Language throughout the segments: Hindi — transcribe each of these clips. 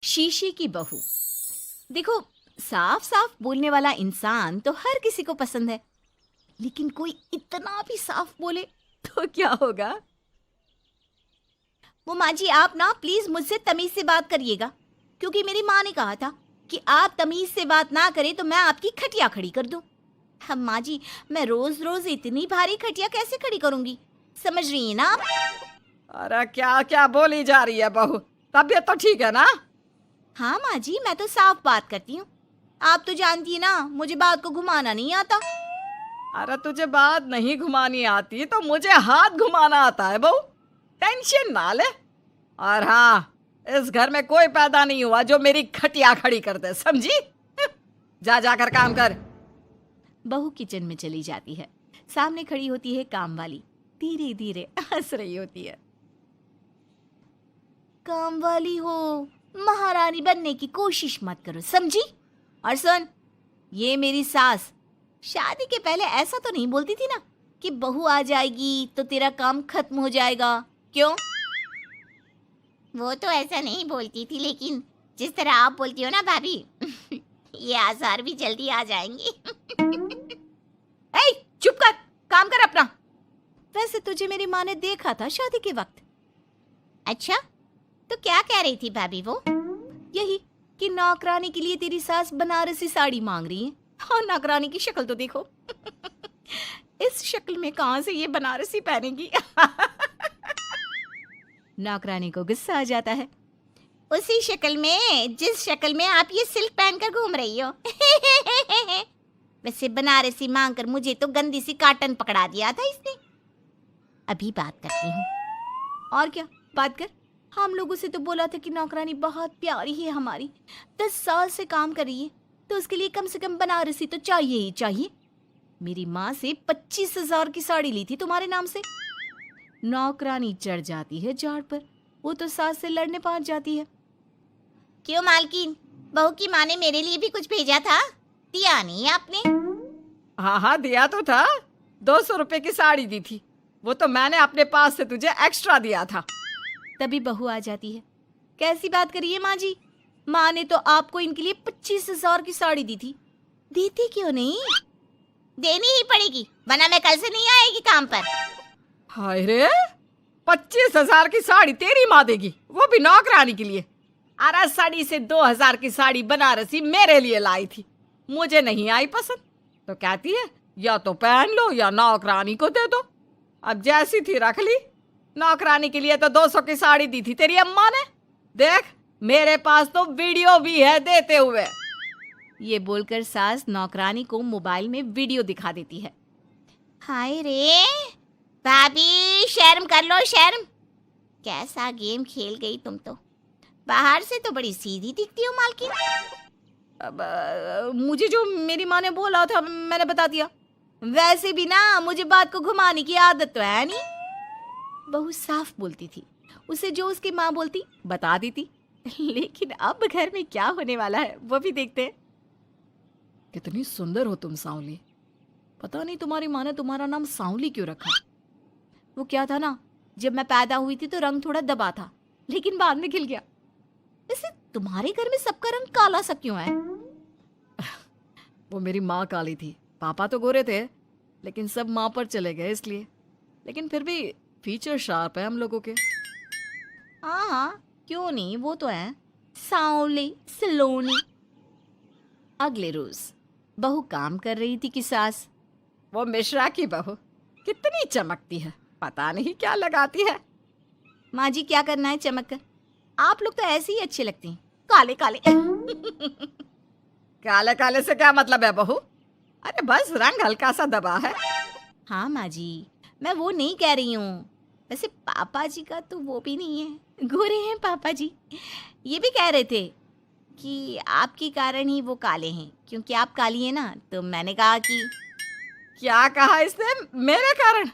शीशे की बहू। देखो, साफ साफ बोलने वाला इंसान तो हर किसी को पसंद है, लेकिन कोई इतना भी साफ बोले तो क्या होगा? वो माँ जी, आप ना प्लीज मुझसे तमीज से बात करिएगा, क्योंकि मेरी माँ ने कहा था कि आप तमीज से बात ना करें तो मैं आपकी खटिया खड़ी कर दूं। हम माँ जी, मैं रोज रोज इतनी भारी खटिया कैसे खड़ी करूंगी, समझ रही हैं ना आप? अरे क्या क्या बोली जा रही है बहू? तबीयत तो ठीक है ना? हाँ माँ जी, मैं तो साफ बात करती हूँ। आप तो जानती है ना, मुझे बात को घुमाना नहीं आता। अरे तुझे बात नहीं घुमानी आती तो मुझे हाथ घुमाना आता है बहू। टेंशन ना ले। और हाँ, इस घर में कोई पैदा नहीं हुआ जो मेरी खटिया खड़ी कर दे, समझी? जा जाकर काम कर। बहू किचन में चली जाती है। सामने खड़ी होती है काम वाली, धीरे धीरे हंस रही होती है। काम वाली हो, महारानी बनने की कोशिश मत करो, समझी? और सुन, ये मेरी सास शादी के पहले ऐसा तो नहीं बोलती थी ना कि बहू आ जाएगी तो तेरा काम खत्म हो जाएगा, क्यों? वो तो ऐसा नहीं बोलती थी, लेकिन जिस तरह आप बोलती हो ना भाभी, ये आसार भी जल्दी आ जाएंगे। ए, चुप कर, काम कर अपना। वैसे तुझे मेरी माँ ने देखा था शादी के वक्त। अच्छा, तो क्या कह रही थी भाभी वो? यही कि नौकरानी के लिए तेरी सास बनारसी साड़ी मांग रही है। और नौकरानी की शक्ल तो देखो। इस शक्ल में कहां से ये बनारसी पहनेगी? नौकरानी को गुस्सा आ जाता है। उसी शक्ल में जिस शक्ल में आप ये सिल्क पहनकर घूम रही हो। वैसे बनारसी मांगकर मुझे तो गंदी सी काटन पकड़ा दिया था इसने। अभी बात करती हूँ। और क्या बात कर? हम लोगों से तो बोला था कि नौकरानी बहुत प्यारी है हमारी, 10 साल से काम कर रही है, तो उसके लिए कम से कम बनारसी तो चाहिए ही चाहिए। मेरी माँ से 25,000 की साड़ी ली थी तुम्हारे नाम से। नौकरानी चढ़ जाती है झाड़ पर। वो तो सास से लड़ने पहुंच जाती है। क्यों मालकिन, बहू की माँ ने मेरे लिए भी कुछ भेजा था, दिया नहीं आपने? हाँ हाँ, दिया तो था। 200 रुपए की साड़ी दी थी, वो तो मैंने अपने पास से तुझे एक्स्ट्रा दिया था। तभी बहू आ जाती है। कैसी बात करिए माँ जी, माँ ने तो आपको इनके लिए 25,000 की साड़ी दी थी, देती क्यों नहीं? देनी ही पड़ेगी, वरना मैं कल से नहीं आएगी काम पर। हाय रे, 25,000 की साड़ी तेरी माँ देगी, वो भी नौकरानी के लिए? अरे साड़ी से 2,000 की साड़ी बनारसी मेरे लिए लाई थी, मुझे नहीं आई पसंद, तो कहती है या तो पहन लो या नौकरानी को दे दो। अब जैसी थी रख ली। नौकरानी के लिए तो 200 की साड़ी दी थी तेरी अम्मा ने। देख, मेरे पास तो वीडियो भी है देते हुए। ये बोलकर सास नौकरानी को मोबाइल में वीडियो दिखा देती है। हाय रे भाभी, शर्म कर लो शर्म। कैसा गेम खेल गई तुम तो। बाहर से तो बड़ी सीधी दिखती हो मालकिन। अब मुझे जो मेरी माँ ने बोला था मैंने बता दिया। वैसे भी ना मुझे बात को घुमाने की आदत तो है नहीं। बहू साफ बोलती थी, उसे जो उसकी माँ बोलती बता देती। लेकिन अब घर में क्या होने वाला है वो भी देखते हैं। कितनी सुंदर हो तुम सांवली। पता नहीं तुम्हारी माँ ने तुम्हारा नाम सांवली क्यों रखा। वो क्या था ना, जब मैं पैदा हुई थी तो रंग थोड़ा दबा था, लेकिन बाद में खिल गया। वैसे तुम्हारे घर में सबका रंग काला सा क्यों है? वो मेरी माँ काली थी, पापा तो गोरे थे, लेकिन सब माँ पर चले गए इसलिए। लेकिन फिर भी फीचर शार्प है हम लोगों के। हाँ हाँ, क्यों नहीं, वो तो है, सांवली सलोनी। अगले रोज बहू काम कर रही थी कि सास। वो मिश्रा की बहू कितनी चमकती है, पता नहीं क्या लगाती है। माँ जी, क्या करना है चमक कर? आप लोग तो ऐसे ही अच्छे लगते हैं, काले काले। काले काले से क्या मतलब है बहू? अरे बस रंग हल्का सा दबा है। हाँ माँ जी, मैं वो नहीं कह रही हूँ। वैसे पापा जी का तो वो भी नहीं है, गोरे हैं पापा जी। ये भी कह रहे थे कि आपके कारण ही वो काले हैं, क्योंकि आप काली हैं ना, तो मैंने कहा कि। क्या कहा इसने? मेरे कारण?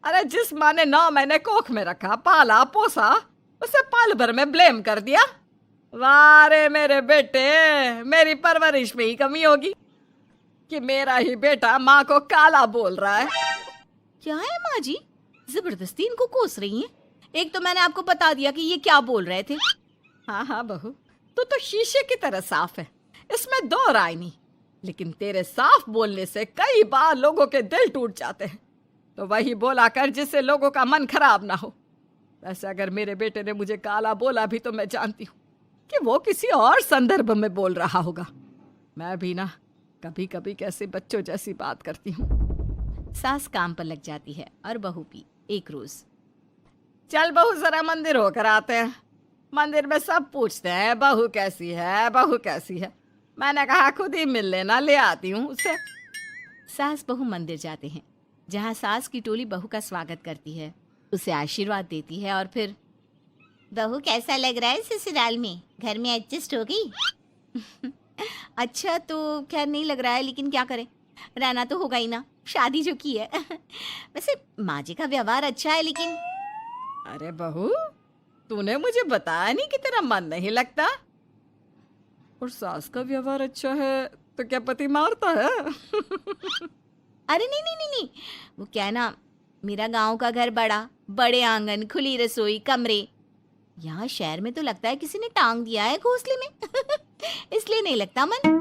अरे जिस माँ ने 9 महीने कोख में रखा, पाला पोसा, उसे पल भर में ब्लेम कर दिया। वाह रे मेरे बेटे, मेरी परवरिश में ही कमी होगी कि मेरा ही बेटा माँ को काला बोल रहा है। क्या है माँ जी, जबरदस्ती इनको कोस रही हैं? एक तो मैंने आपको बता दिया कि ये क्या बोल रहे थे। हाँ हाँ बहू, तू तो शीशे की तरह साफ है, इसमें दो राय नहीं। लेकिन तेरे साफ बोलने से कई बार लोगों के दिल टूट जाते हैं। तो वही बोला कर जिससे लोगों का मन खराब ना हो। वैसे अगर मेरे बेटे ने मुझे काला बोला भी तो मैं जानती हूँ कि वो किसी और संदर्भ में बोल रहा होगा। मैं भी ना कभी कभी कैसे बच्चों जैसी बात करती हूँ। सास काम पर लग जाती है और बहू भी। एक रोज, चल बहू जरा मंदिर होकर आते हैं। मंदिर में सब पूछते हैं बहू कैसी है, बहू कैसी है। मैंने कहा खुद ही मिल लेना, ले आती हूँ उसे। सास बहू मंदिर जाते हैं, जहाँ सास की टोली बहू का स्वागत करती है, उसे आशीर्वाद देती है और फिर, बहू कैसा लग रहा है ससुराल में, घर में एडजस्ट हो गई? अच्छा तो खैर नहीं लग रहा है, लेकिन क्या करें, रहना तो होगा ही ना, शादी जो की है। वैसे माँ जी का व्यवहार अच्छा है, लेकिन अरे बहू, तूने मुझे बताया नहीं कि तेरा मन नहीं लगता। और सास का व्यवहार अच्छा है तो क्या पति मारता है? अरे नहीं नहीं नहीं नहीं, वो क्या है ना, मेरा गांव का घर बड़ा, बड़े आंगन, खुली रसोई, कमरे। यहाँ शहर में तो लगता है किसी ने टांग दिया है घोंसले में। इसलिए नहीं लगता मन।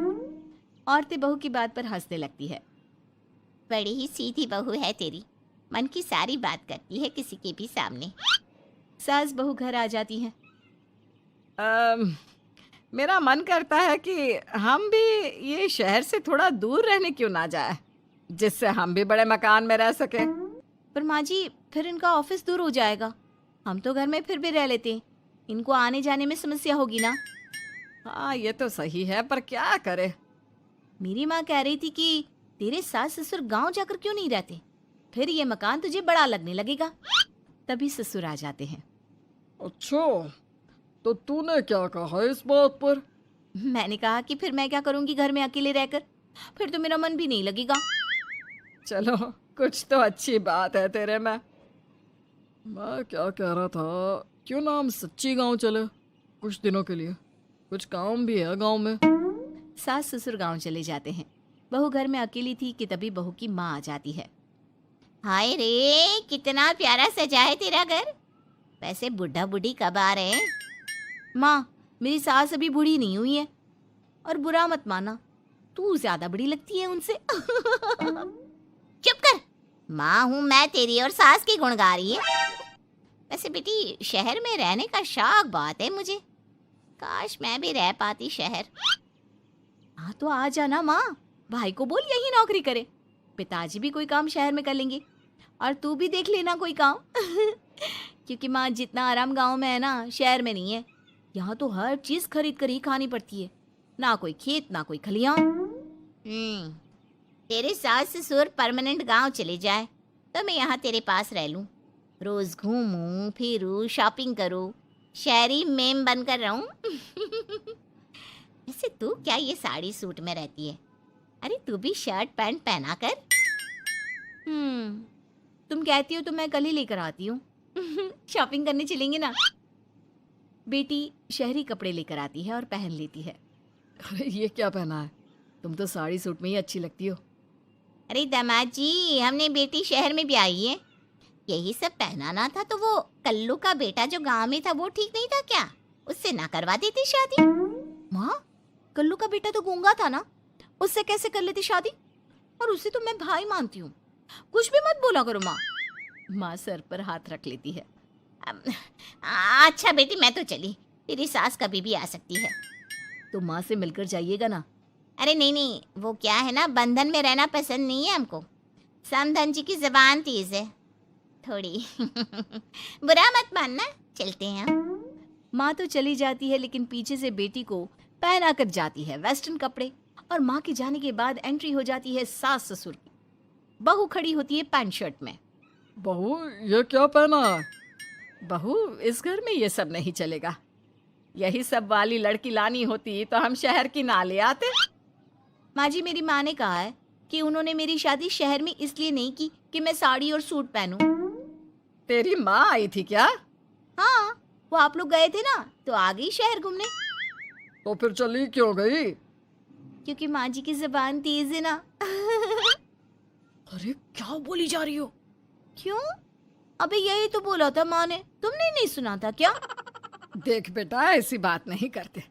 औरतें बहू की बात पर हंसने लगती है। बड़ी ही सीधी बहू है तेरी, मन की सारी बात करती है किसी के भी सामने। सास बहू घर आ जाती हैं। मेरा मन करता है कि हम भी ये शहर से थोड़ा दूर रहने क्यों ना जाए, जिससे हम भी बड़े मकान में रह सके। पर माँ जी, फिर इनका ऑफिस दूर हो जाएगा। हम तो घर में फिर भी रह लेते हैं, इनको आने जाने में समस्या होगी ना। हाँ ये तो सही है, पर क्या करे। मेरी माँ कह रही थी कि तेरे सास ससुर गांव जाकर क्यों नहीं रहते, फिर ये मकान तुझे बड़ा लगने लगेगा। तभी ससुर आ जाते हैं। अच्छा, तो तूने क्या कहा इस बात पर? मैंने कहा कि फिर मैं क्या करूंगी घर में अकेले रहकर, फिर तो मेरा मन भी नहीं लगेगा। चलो, कुछ तो अच्छी बात है तेरे में। मैं क्या कह रहा था, क्यों ना हम सच्ची गांव चले कुछ दिनों के लिए, कुछ काम भी है गांव में। सास ससुर गांव चले जाते हैं। बहू घर में अकेली थी कि तभी बहू की माँ आ जाती है। हाय रे, कितना प्यारा सजा है तेरा घर। वैसे बुढ़ा बुढ़ी कब आ रहे हैं? माँ, मेरी सास अभी बूढ़ी नहीं हुई है, और बुरा मत माना, तू ज्यादा बड़ी लगती है उनसे। चुप कर, माँ हूँ मैं तेरी और सास की गुण गा रही है। वैसे बेटी, शहर में रहने का शौक बहुत है मुझे, काश मैं भी रह पाती शहर। हाँ तो आ जाना माँ, भाई को बोल यही नौकरी करे, पिताजी भी कोई काम शहर में कर लेंगे, और तू भी देख लेना कोई काम। क्योंकि माँ, जितना आराम गांव में है ना, शहर में नहीं है। यहाँ तो हर चीज खरीद कर ही खानी पड़ती है, ना कोई खेत ना कोई खलियान। तेरे सास ससुर परमानेंट गांव चले जाए तो मैं यहाँ तेरे पास रह लूं, रोज घूमूं फिरूं, शॉपिंग करूं, शहरी मेम बनकर रहूं। वैसे तू क्या ये साड़ी सूट में रहती है? अरे तू भी शर्ट पैंट पहना कर। तुम कहती हो तो मैं कल ही लेकर आती हूँ। शॉपिंग करने चलेंगे ना। बेटी शहरी कपड़े लेकर आती है और पहन लेती है। अरे ये क्या पहना है, तुम तो साड़ी सूट में ही अच्छी लगती हो। अरे दामाद जी, हमने बेटी शहर में भी आई है, यही सब पहनाना था तो वो कल्लू का बेटा जो गांव में था वो ठीक नहीं था क्या, उससे ना करवा देती शादी? माँ, कल्लू का बेटा तो गूंगा था ना, उससे कैसे कर लेती शादी? और उसे तो मैं भाई मानती हूँ, कुछ भी मत बोला करो माँ। माँ सर पर हाथ रख लेती है। अच्छा बेटी, मैं तो चली, तेरी सास कभी भी आ सकती है। तो माँ से मिलकर जाइएगा ना। अरे नहीं नहीं, वो क्या है ना, बंधन में रहना पसंद नहीं है हमको। समधन जी की जबान तेज है थोड़ी। बुरा मत मानना, चलते हैं हम। माँ तो चली जाती है, लेकिन पीछे से बेटी को पहना कर जाती है वेस्टर्न कपड़े, और माँ के जाने के बाद एंट्री हो जाती है सास ससुर की। बहू खड़ी होती है पैंट शर्ट में। बहू ये क्या पहना है? बहू, इस घर में ये सब नहीं चलेगा, यही सब वाली लड़की लानी होती तो हम शहर की ना ले आते। माँ जी, मेरी माँ ने कहा है कि उन्होंने मेरी शादी शहर में इसलिए नहीं की कि मैं साड़ी और सूट पहनूं। तेरी माँ आई थी क्या? हाँ, वो आप लोग गए थे ना तो आ गई शहर घूमने। तो फिर चली क्यों गई? क्योंकि माँ जी की जबान तेज है ना। अरे क्या बोली जा रही हो? क्यों? अबे यही तो बोला था माँ ने, तुमने नहीं सुना था क्या? देख बेटा, ऐसी बात नहीं करते।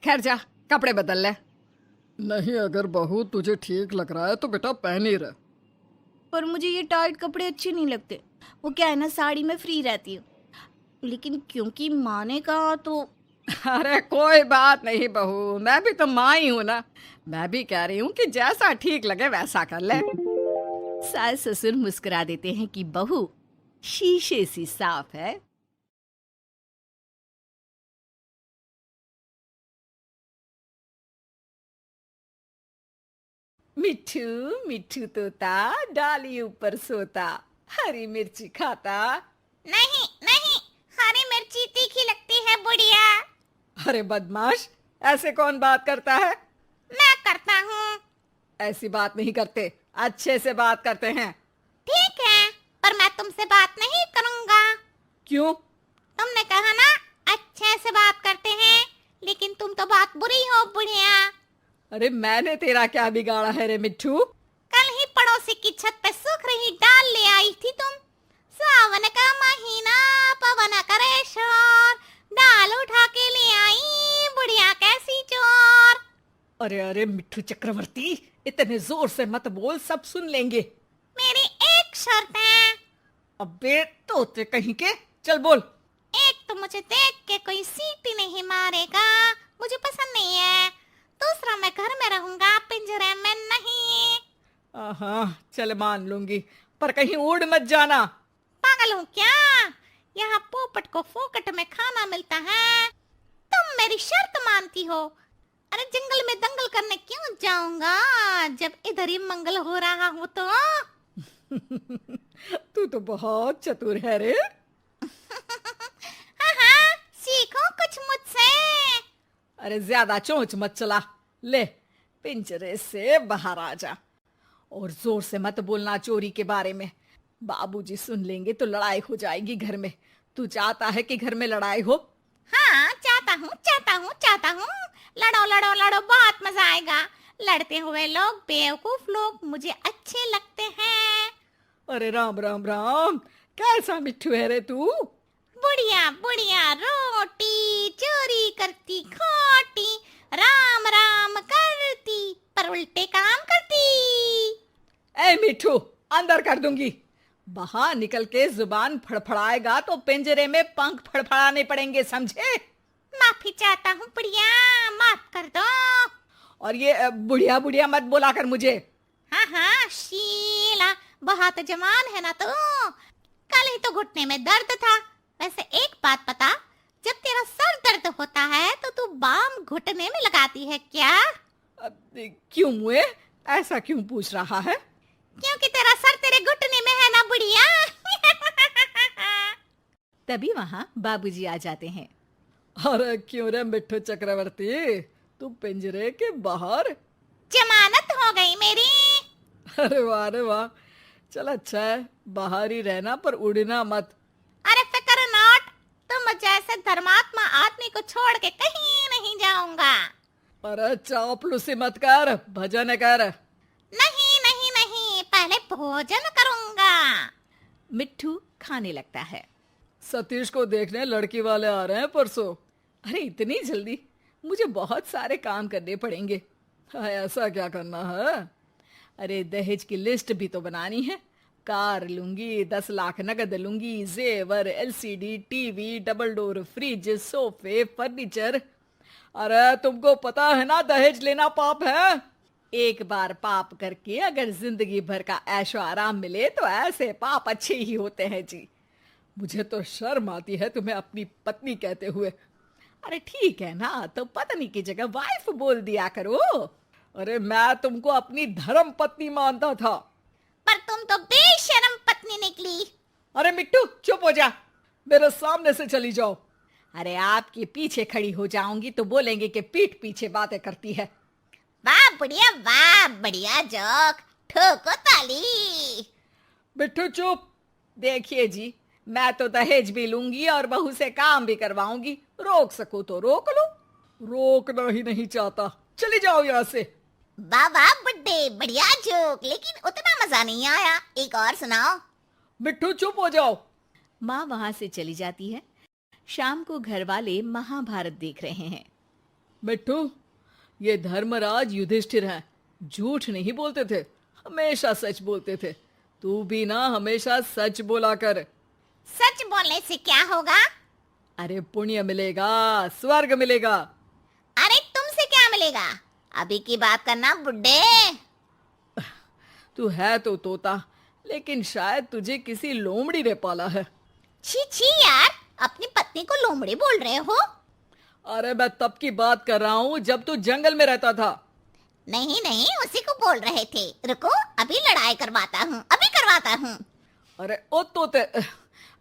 खैर जा, कपड़े बदल ले। नहीं, अगर बहू तुझे ठीक लग रहा है तो बेटा पहन ही रहे। पर मुझे ये टाइट कपड़े अच्छे नहीं लगते। वो क्या है ना, साड़ी में फ्री रहती हूँ, लेकिन क्योंकि माँ ने कहा तो। अरे कोई बात नहीं बहू, मैं भी तो माँ ही हूँ ना। मैं भी कह रही हूँ कि जैसा ठीक लगे वैसा कर ले। सास ससुर मुस्कुरा देते हैं कि बहू शीशे सी साफ है। मिठू मिठू तोता डाली ऊपर सोता, हरी मिर्ची खाता। नहीं नहीं, हरी मिर्ची तीखी लगती है बुढ़िया। अरे बदमाश, ऐसे कौन बात करता है? मैं करता हूँ। ऐसी बात नहीं करते, अच्छे से बात करते हैं। ठीक है, पर मैं तुमसे बात नहीं करूँगा। क्यों? तुमने कहा ना अच्छे से बात करते हैं, लेकिन तुम तो बात बुरी हो बुढ़िया। अरे मैंने तेरा क्या बिगाड़ा है रे मिट्ठू? कल ही पड़ोसी की छत पे सूख रही डाल ले आई थी तुम। सावन का महीना, पवन करे शोर, डाल उठा के ले आई बुढ़िया कैसी चोर। अरे अरे मिट्ठू चक्रवर्ती, इतने जोर से मत बोल, सब सुन लेंगे। मेरी एक शर्त है। अबे तोते कहीं के, चल बोल। एक तो मुझे देख के कोई सीटी नहीं मारेगा, मुझे पसंद नहीं है। दूसरा, मैं घर में रहूंगा, पिंजरे में नहीं। हाँ चल मान लूंगी, पर कहीं उड़ मत जाना। पागल हूँ क्या? यहाँ पोपट को फोकट में खाना मिलता है, तुम मेरी शर्त मानती हो। अरे जंगल में दंगल करने क्यों जाऊंगा, जब इधर ही मंगल हो रहा हो तो। तू तो बहुत चतुर है रे। हाँ, सीखो कुछ मुझसे। अरे ज्यादा चोंच मत चला, ले पिंजरे से बाहर आ जा। और जोर से मत बोलना चोरी के बारे में, बाबूजी सुन लेंगे तो लड़ाई हो जाएगी घर में। तू चाहता है कि घर में लड़ाई हो? हाँ, चाहता हूँ चाहता हूँ चाहता हूँ। लड़ो लड़ो लड़ो, बहुत मजा आएगा। लड़ते हुए लोग, बेवकूफ लोग मुझे अच्छे लगते हैं। अरे राम राम राम, कैसा मिट्ठू है रे तू? बुढ़िया बुढ़िया रोटी चोरी करती खोटी, राम राम करती पर उल्टे काम करती। ए मिट्ठू, अंदर कर दूंगी। बाहर निकल के जुबान फड़फड़ाएगा तो पिंजरे में पंख फड़फड़ाने पड़ेंगे, समझे? माफी चाहता हूँ बुढ़िया, माफ कर दो। और ये बुढ़िया बुढ़िया मत बोला कर मुझे। हाँ हाँ शीला, बहुत जवान है ना तू। कल ही तो घुटने में दर्द था। वैसे एक बात बता, जब तेरा सर दर्द होता है तो तू बाम घुटने में लगाती है क्या? क्यों मुए, ऐसा क्यों पूछ रहा है? क्योंकि तेरा सर तेरे घुटने में है ना बुढ़िया। तभी वहां बाबूजी आ जाते हैं। अरे क्यों रे मिट्ठू चक्रवर्ती, तू पिंजरे के बाहर? जमानत हो गई मेरी। अरे वाह, चल अच्छा है, बाहर ही रहना पर उड़ना मत। अरे फिक्र नॉट, तुम जैसे धर्मात्मा आदमी को छोड़ के कहीं नहीं जाऊंगा। अरे चापलूसी मत कर, भजन कर। नहीं नहीं नहीं, पहले भोजन करूंगा। मिट्ठू खाने लगता है। सतीश को देखने लड़की वाले आ रहे हैं परसों। अरे इतनी जल्दी? मुझे बहुत सारे काम करने पड़ेंगे। हाँ, ऐसा क्या करना है? अरे दहेज की लिस्ट भी तो बनानी है। कार लूंगी, 10 लाख नगद लूंगी, जेवर, LCD, TV, double door fridge, सोफे, फर्नीचर। अरे तुमको पता है ना दहेज लेना पाप है। एक बार पाप करके अगर जिंदगी भर का ऐशो आराम मिले तो ऐसे पाप अच्छे ही होते हैं जी। मुझे तो शर्म आती है तुम्हें अपनी पत्नी कहते हुए। अरे ठीक है ना, तो पत्नी की जगह वाइफ बोल दिया करो। अरे मैं तुमको अपनी धर्म पत्नी मानता था। पर तुम तो बेशर्म पत्नी निकली। अरे मिट्टू चुप हो जा, मेरे सामने से चली जाओ। अरे आपके पीछे खड़ी हो जाऊंगी तो बोलेंगे कि पीठ पीछे बातें करती है। वाह बुढ़िया, वाह बढ़िया जोक, ठोको ताली। मिट्टू चुप। देखिए जी, मैं तो दहेज भी लूंगी और बहू से काम भी करवाऊंगी। रोक सको तो रोक लो। रोकना ही नहीं चाहता, चली जाओ यहाँ से। वाह वाह बुड्ढे, बढ़िया जोक, लेकिन उतना मजा नहीं आया, एक और सुनाओ। मिट्टू चुप हो जाओ। माँ वहां से चली जाती है। शाम को घर वाले महाभारत देख रहे हैं। मिट्टू, ये धर्मराज युधिष्ठिर हैं, झूठ नहीं बोलते थे, हमेशा सच बोलते थे। तू भी ना हमेशा सच बोला कर। सच बोलने से क्या होगा? अरे पुण्य मिलेगा, स्वर्ग मिलेगा। अरे तुमसे क्या मिलेगा? अभी की बात करना बुड्ढे। तू है तो तोता, लेकिन शायद तुझे किसी लोमड़ी ने पाला है। छी छी यार, अपनी पत्नी को लोमड़ी बोल रहे हो? अरे मैं तब की बात कर रहा हूँ जब तू जंगल में रहता था। नहीं नहीं, उसी को बोल रहे थे। रुको, अभी लड़ाई करवाता हूँ, अभी करवाता हूँ। अरे ओ तोते,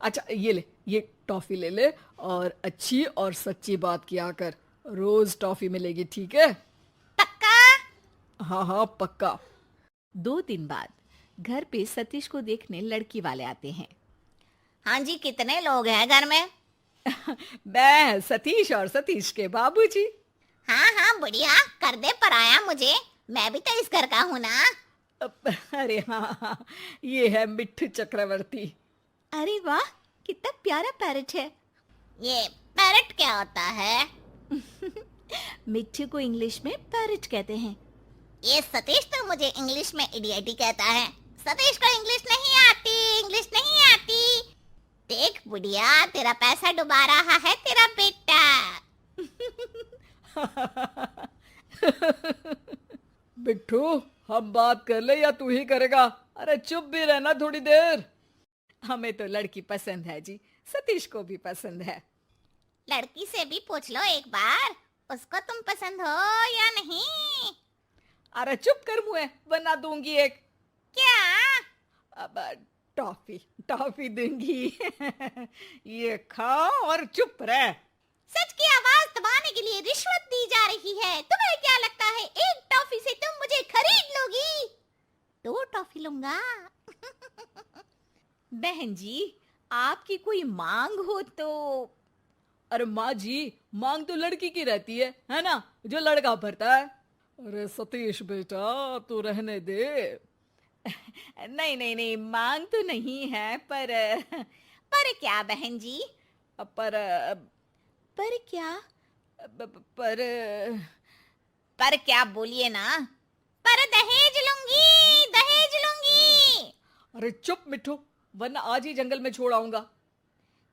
अच्छा ये ले, ये टॉफी ले ले और अच्छी और सच्ची बात किया कर। रोज टॉफी मिलेगी, ठीक है? पक्का? हाँ हाँ पक्का। 2 दिन बाद घर पे सतीश को देखने लड़की वाले आते हैं। हाँ जी, कितने लोग हैं घर में? मैं सतीश और सतीश के बाबूजी। हाँ हाँ बढ़िया, कर दे पराया मुझे, मैं भी तो इस घर का हूँ ना। अरे हाँ हाँ, ये है मिट्ठू चक्रवर्ती। अरे वाह, कितना प्यारा पैरट है। ये पैरट क्या होता है? मिट्टू को इंग्लिश में पैरट कहते हैं। ये सतीश तो मुझे इंग्लिश में इडियट ही कहता है। सतीश को इंग्लिश नहीं आती, इंग्लिश नहीं आती। देख बुढ़िया, तेरा पैसा डुबा रहा है तेरा बेटा। बिट्ठू, हम बात कर ले या तू ही करेगा? अरे चुप भी रहना थोड़ी देर। हमें तो लड़की पसंद है जी, सतीश को भी पसंद है। लड़की से भी पूछ लो एक बार, उसको तुम पसंद हो या नहीं? अरे चुप कर मुए, वरना दूंगी एक। क्या? अब टॉफी टॉफी दूंगी। ये खाओ और चुप रह। सच की आवाज दबाने के लिए रिश्वत दी जा रही है। तुम्हें क्या लगता है एक टॉफी से तुम मुझे खरीद लोगी? 2 टॉफी लूंगा। बहन जी, आपकी कोई मांग हो तो? अरे माँ जी, मांग तो लड़की की रहती है ना, जो लड़का भरता है। अरे सतीश बेटा, तू रहने दे। नहीं नहीं नहीं, मांग तो नहीं है, पर क्या बहन जी? पर क्या? पर पर क्या बोलिए ना। पर दहेज लूंगी, दहेज लूंगी। अरे चुप मिट्ठू, वरना आज ही जंगल में छोड़ आऊंगा।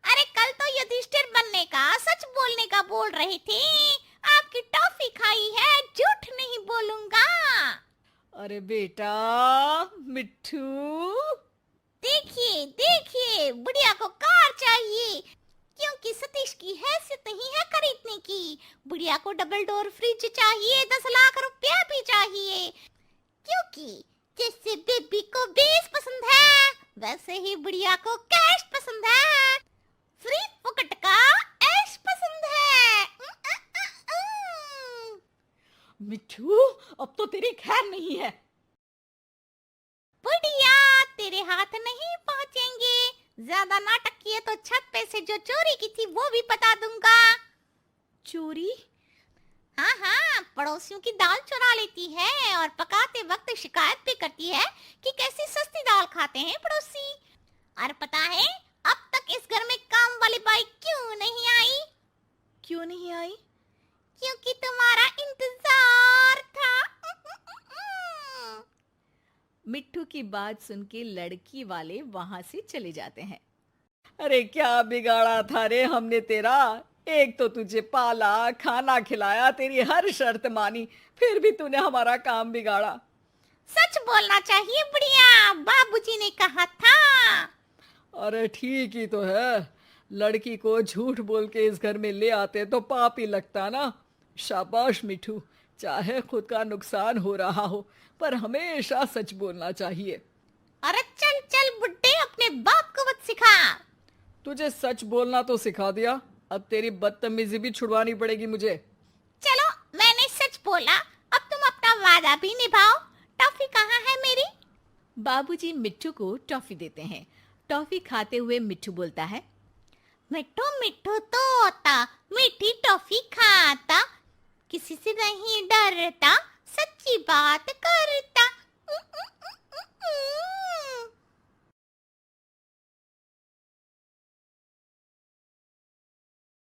अरे कल तो युधिष्ठिर बनने का, सच बोलने का बोल रहे थे। आपकी टॉफी खाई है, झूठ नहीं बोलूंगा। अरे बेटा मिट्ठू, देखिए देखिए, बुढ़िया को कार चाहिए, क्योंकि सतीश की हैसियत नहीं है खरीदने की। बुढ़िया को डबल डोर फ्रिज चाहिए, 10 लाख रुपया भी चाहिए, क्योंकि जैसे बेबी को बेस पसंद है, वैसे ही बुढ़िया को कैश पसंद है, फ्री फुकट का ऐश पसंद है। मिट्ठू, अब तो तेरी खैर नहीं है। बुढ़िया, तेरे हाथ नहीं पहुंचेंगे। ज्यादा नाटक किए तो छत पे से जो चोरी की थी वो भी बता दूंगा। चोरी? हाँ हाँ, पड़ोसियों की दाल चुरा लेती है और पकाते वक्त शिकायत भी करती है कि कैसी सस्ती दाल खाते हैं पड़ोसी। और पता है अब तक इस घर में काम वाली बाई क्यों नहीं आई? क्यों नहीं आई? क्योंकि तुम्हारा इंतजार था। मिट्ठू की बात सुन के लड़की वाले वहां से चले जाते हैं। अरे क्या बिगाड़ा था रे हमने तेरा। एक तो तुझे पाला, खाना खिलाया, तेरी हर शर्त मानी, फिर भी तूने हमारा काम बिगाड़ा। सच बोलना चाहिए बुढ़िया, बाबूजी ने कहा था। अरे ठीक ही तो है, लड़की को झूठ बोल के इस घर में ले आते तो पाप ही लगता ना। शाबाश मिठू, चाहे खुद का नुकसान हो रहा हो पर हमेशा सच बोलना चाहिए। अरे चल चल बुड्ढे, अपने बाप को मत सिखा। तुझे सच बोलना तो सिखा दिया, अब तेरी बदतमीजी भी छुड़वानी पड़ेगी मुझे। चलो, मैंने सच बोला, अब तुम अपना वादा भी निभाओ। टॉफी कहाँ है मेरी? बाबूजी मिट्ठू को टॉफी देते हैं। टॉफी खाते हुए मिट्ठू बोलता है, मिट्ठू मिट्ठू तोता, मीठी टॉफी खाता, किसी से नहीं डरता, सच्ची बात